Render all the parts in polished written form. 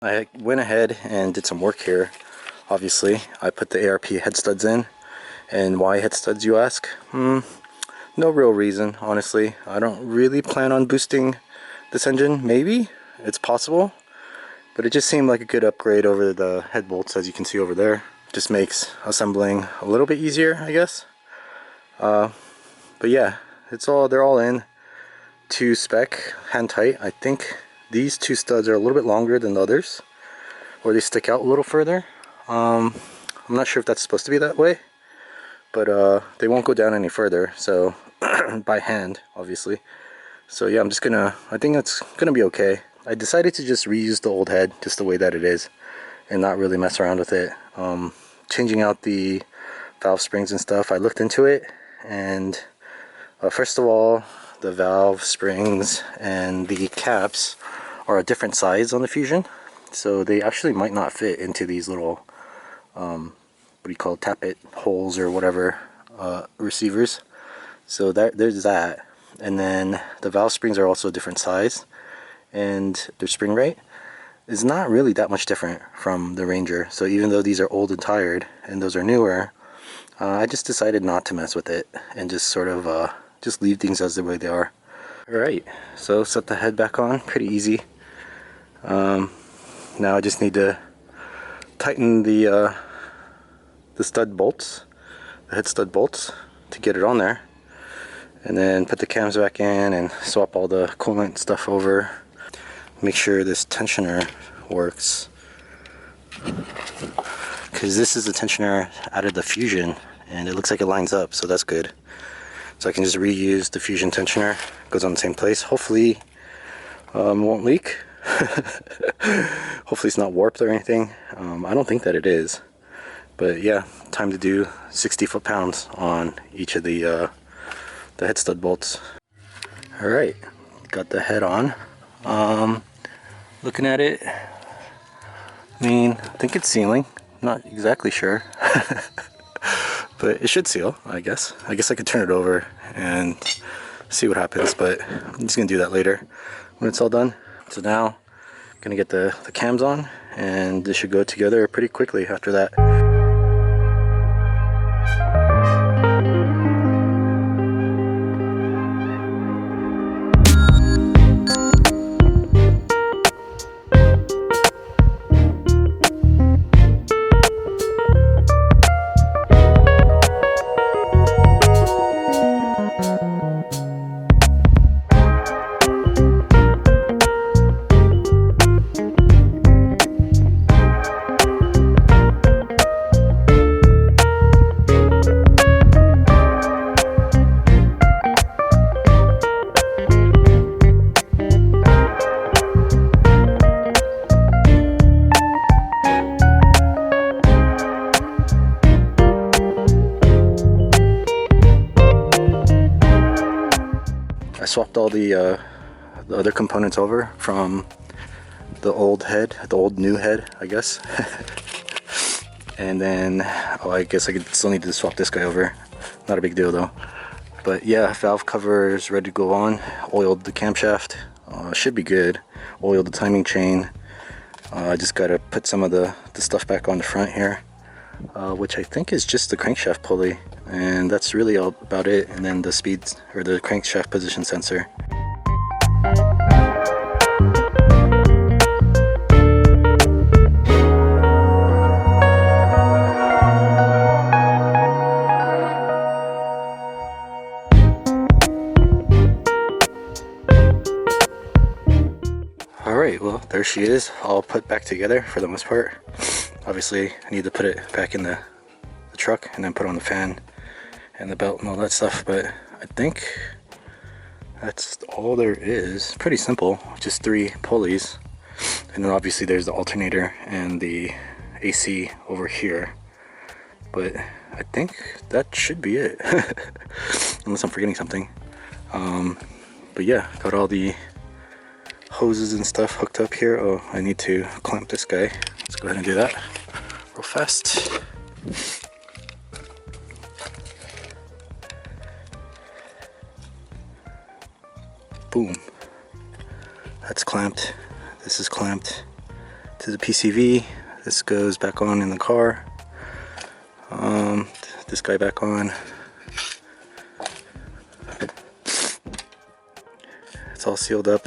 I went ahead and did some work here. Obviously, I put the ARP head studs in. And why head studs, you ask? No real reason, honestly. I don't really plan on boosting this engine. Maybe it's possible, but it just seemed like a good upgrade over the head bolts, as you can see over there. Just makes assembling a little bit easier, I guess. But yeah, they're all in to spec, hand tight. I think these two studs are a little bit longer than the others, or they stick out a little further. I'm not sure if that's supposed to be that way, but they won't go down any further, so by hand, obviously. So yeah, I think that's gonna be okay. I decided to just reuse the old head just the way that it is and not really mess around with it. Changing out the valve springs and stuff, I looked into it, and first of all, the valve springs and the caps are a different size on the Fusion, so they actually might not fit into these little what do you call it, tappet holes or whatever, receivers. So there's that. And then the valve springs are also a different size, and their spring rate is not really that much different from the Ranger. So even though these are old and tired and those are newer, I just decided not to mess with it and just sort of just leave things as the way they are. Alright, so set the head back on, pretty easy. Now I just need to tighten the stud bolts, the head stud bolts, to get it on there, and then put the cams back in and swap all the coolant stuff over. Make sure this tensioner works, because this is the tensioner out of the Fusion and it looks like it lines up, so that's good. So I can just reuse the Fusion tensioner, it goes on the same place. Hopefully won't leak. Hopefully it's not warped or anything. I don't think that it is, but yeah, time to do 60 foot-pounds on each of the head stud bolts. Alright, got the head on. Looking at it, I mean, I think it's sealing, not exactly sure. But it should seal, I guess. I guess I could turn it over and see what happens, but I'm just gonna do that later when it's all done. So now I'm gonna get the cams on, and this should go together pretty quickly after that. I swapped all the other components over from the old head, the old new head, I guess. And then, I guess I still need to swap this guy over. Not a big deal though. But yeah, valve cover is ready to go on. Oiled the camshaft, should be good. Oiled the timing chain. I just gotta put some of the stuff back on the front here, which I think is just the crankshaft pulley. And that's really all about it, and then the speeds, or the crankshaft position sensor. Alright, well there she is, all put back together for the most part. Obviously I need to put it back in the truck and then put on the fan and the belt and all that stuff, but I think that's all there is. Pretty simple, just 3 pulleys, and then obviously there's the alternator and the AC over here, but I think that should be it. Unless I'm forgetting something. But yeah, got all the hoses and stuff hooked up here. Oh, I need to clamp this guy. Let's go ahead and do that real fast. Boom. That's clamped. This is clamped. to the PCV. This goes back on in the car. This guy back on. It's all sealed up.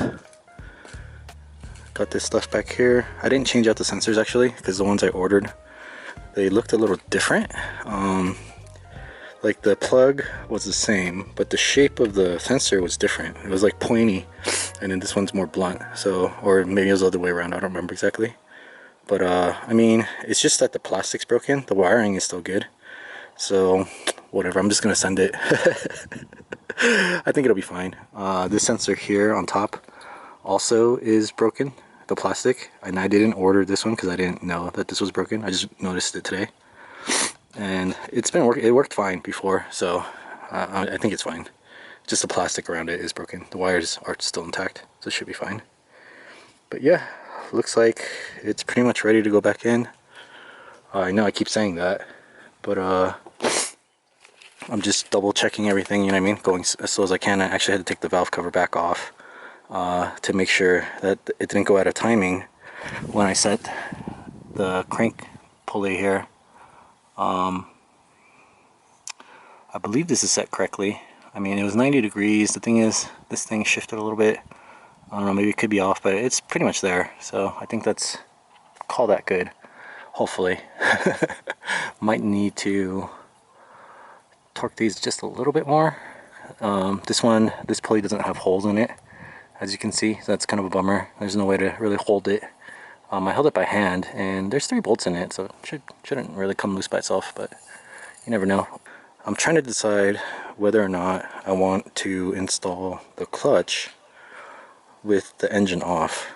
Got this stuff back here. I didn't change out the sensors actually, because the ones I ordered, they looked a little different. Like the plug was the same, but the shape of the sensor was different. It was like pointy, and then this one's more blunt. So, or maybe it was the other way around, I don't remember exactly. But I mean, it's just that the plastic's broken. The wiring is still good. So, whatever, I'm just gonna send it. I think it'll be fine. This sensor here on top also is broken, the plastic, and I didn't order this one because I didn't know that this was broken. I just noticed it today. And it's been it worked fine before, so I think it's fine. Just the plastic around it is broken. The wires are still intact, so it should be fine. But yeah, looks like it's pretty much ready to go back in. I know I keep saying that, but I'm just double checking everything, you know what I mean, going as slow as I can. I actually had to take the valve cover back off to make sure that it didn't go out of timing when I set the crank pulley here. I believe this is set correctly. I mean, it was 90 degrees. The thing is, this thing shifted a little bit. I don't know, maybe it could be off, but it's pretty much there. So I think that's, call that good, hopefully. Might need to torque these just a little bit more. This pulley doesn't have holes in it, as you can see, so that's kind of a bummer. There's no way to really hold it. I held it by hand, and there's 3 bolts in it, so it shouldn't really come loose by itself, but you never know. I'm trying to decide whether or not I want to install the clutch with the engine off.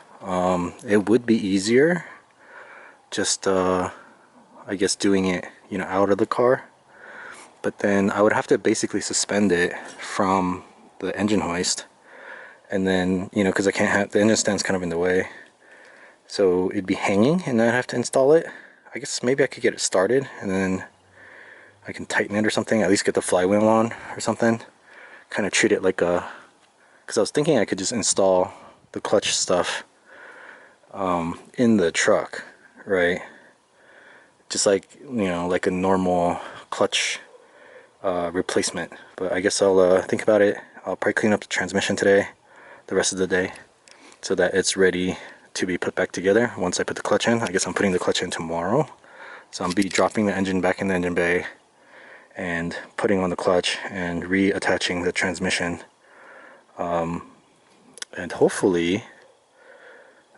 It would be easier just I guess doing it, you know, out of the car, but then I would have to basically suspend it from the engine hoist, and then, you know, because I can't have the engine stand's kind of in the way, so it'd be hanging and I'd have to install it. I guess maybe I could get it started and then I can tighten it or something, at least get the flywheel on or something, kind of treat it like a, because I was thinking I could just install the clutch stuff in the truck, right, just like, you know, like a normal clutch replacement. But I guess I'll think about it. I'll probably clean up the transmission today, the rest of the day, so that it's ready to be put back together once I put the clutch in. I guess I'm putting the clutch in tomorrow, so I'll be dropping the engine back in the engine bay and putting on the clutch and reattaching the transmission, and hopefully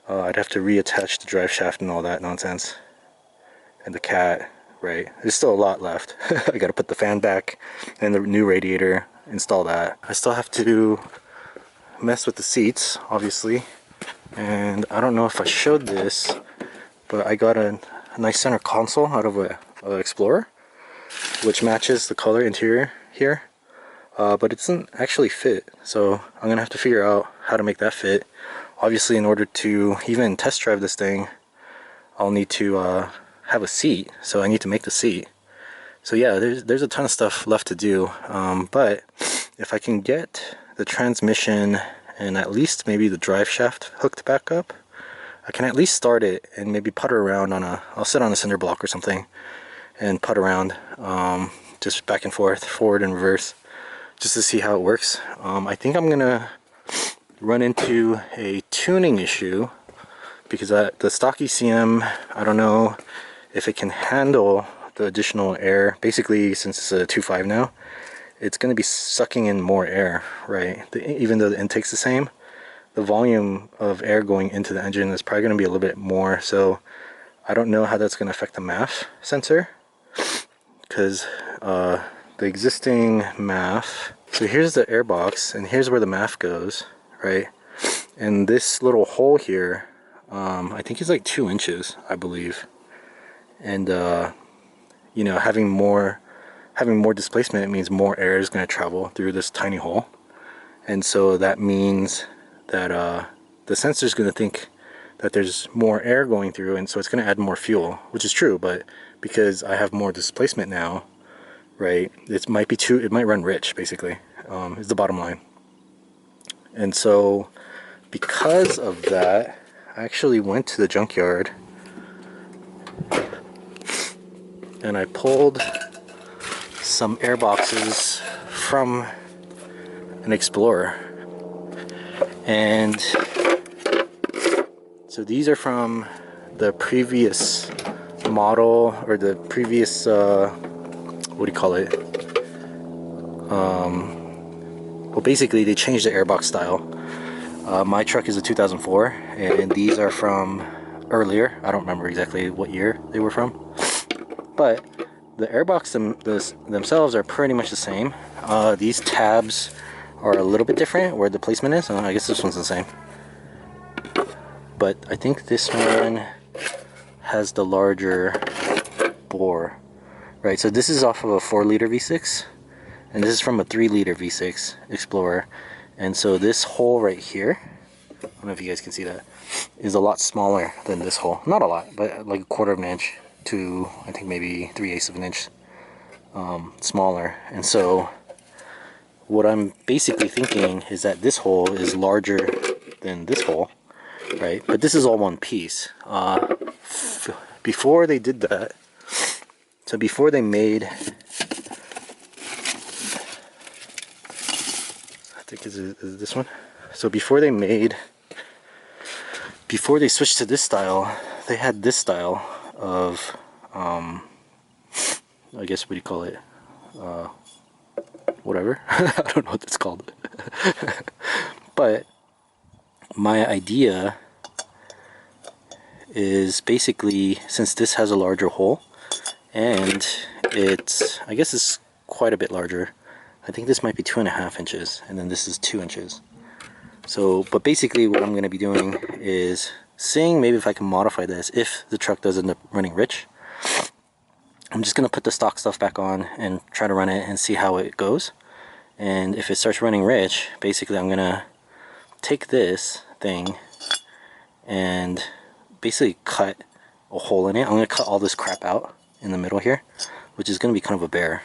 I'd have to reattach the drive shaft and all that nonsense, and the cat, right? There's still a lot left. I gotta put the fan back and the new radiator, install that. I still have to mess with the seats, obviously, and I don't know if I showed this, but I got a nice center console out of a Explorer, which matches the color interior here, but it doesn't actually fit, so I'm gonna have to figure out how to make that fit. Obviously, in order to even test drive this thing, I'll need to have a seat, so I need to make the seat. So yeah, there's a ton of stuff left to do, but if I can get the transmission and at least maybe the drive shaft hooked back up, I can at least start it and maybe putter around on I'll sit on a cinder block or something and putt around, just back and forth, forward and reverse, just to see how it works. I think I'm gonna run into a tuning issue because the stock ECM, I don't know if it can handle the additional air. Basically, since it's a 2.5 now, it's going to be sucking in more air, right? Even though the intake's the same, the volume of air going into the engine is probably going to be a little bit more. So I don't know how that's going to affect the MAF sensor, because the existing MAF, so here's the air box and here's where the MAF goes, right? And this little hole here, I think it's like 2 inches, I believe. And you know, having more displacement, it means more air is going to travel through this tiny hole, and so that means that the sensor is going to think that there's more air going through, and so it's going to add more fuel, which is true. But because I have more displacement now, right, it might run rich, basically, is the bottom line. And so because of that, I actually went to the junkyard and I pulled some air boxes from an Explorer. And so these are from the previous model, or the previous what do you call it, well, basically they changed the airbox style. My truck is a 2004, and these are from earlier. I don't remember exactly what year they were from, but the airbox themselves are pretty much the same. These tabs are a little bit different where the placement is. I guess this one's the same, but I think this one has the larger bore, right? So this is off of a 4-liter V6, and this is from a 3-liter V6 Explorer. And so this hole right here, I don't know if you guys can see that, is a lot smaller than this hole. Not a lot, but like 1/4 of an inch to, I think, maybe 3/8 of an inch smaller. And so what I'm basically thinking is that this hole is larger than this hole, right? But this is all one piece. Before they did that, so before they made, I think is this one. So before they switched to this style, they had this style of, I guess, what do you call it? Whatever. I don't know what it's called. But my idea is basically, since this has a larger hole, and it's, I guess it's quite a bit larger. I think this might be 2.5 inches, and then this is 2 inches. So, but basically what I'm going to be doing is seeing maybe if I can modify this if the truck does end up running rich. I'm just going to put the stock stuff back on and try to run it and see how it goes. And if it starts running rich, basically I'm going to take this thing and basically cut a hole in it. I'm going to cut all this crap out in the middle here, which is going to be kind of a bear.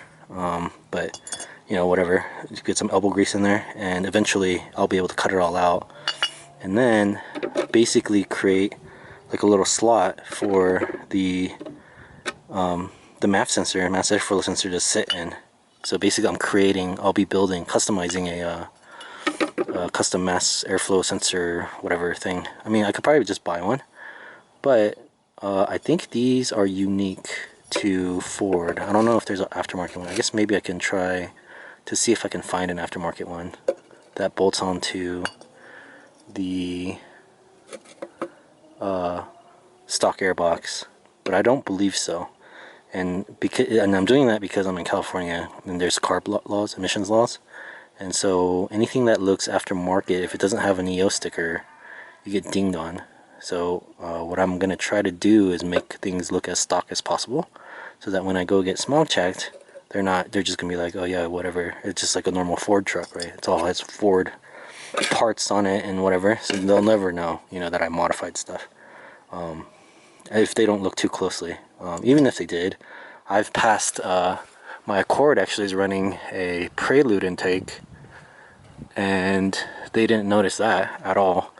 But, you know, whatever. Just get some elbow grease in there, and eventually I'll be able to cut it all out. And then basically create like a little slot for the MAF sensor, mass airflow sensor, to sit in. So basically I'll be customizing a custom mass airflow sensor, whatever thing. I mean, I could probably just buy one, but I think these are unique to Ford. I don't know if there's an aftermarket one. I guess maybe I can try to see if I can find an aftermarket one that bolts onto the stock airbox, but I don't believe so. And I'm doing that because I'm in California and there's CARB laws, emissions laws, and so anything that looks aftermarket, if it doesn't have an EO sticker, you get dinged on. So what I'm gonna try to do is make things look as stock as possible, so that when I go get smog checked, they're just gonna be like, oh yeah, whatever, it's just like a normal Ford truck, right? It's all has Ford parts on it and whatever, so they'll never know, you know, that I modified stuff. If they don't look too closely. Even if they did, I've passed, my Accord actually is running a Prelude intake, and they didn't notice that at all.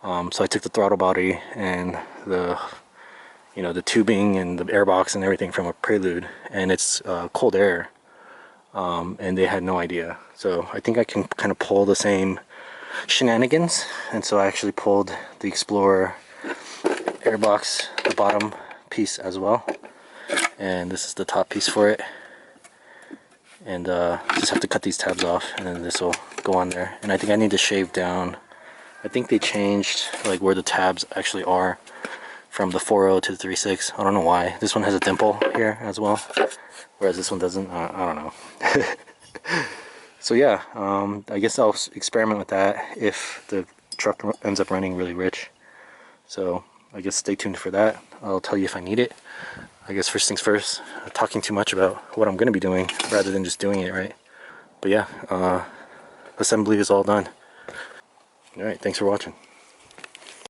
So I took the throttle body and the tubing and the airbox and everything from a Prelude, and it's cold air, and they had no idea. So I think I can kind of pull the same shenanigans, and so I actually pulled the Explorer airbox, the bottom piece as well, and this is the top piece for it, and just have to cut these tabs off, and then this will go on there. And I think I need to shave down, I think they changed like where the tabs actually are from the 4.0 to the 3.6. I don't know why. This one has a dimple here as well, whereas this one doesn't. I don't know. So yeah, I guess I'll experiment with that if the truck ends up running really rich. So I guess stay tuned for that. I'll tell you if I need it. I guess first things first, talking too much about what I'm going to be doing rather than just doing it, right? But yeah, assembly is all done. Alright, thanks for watching.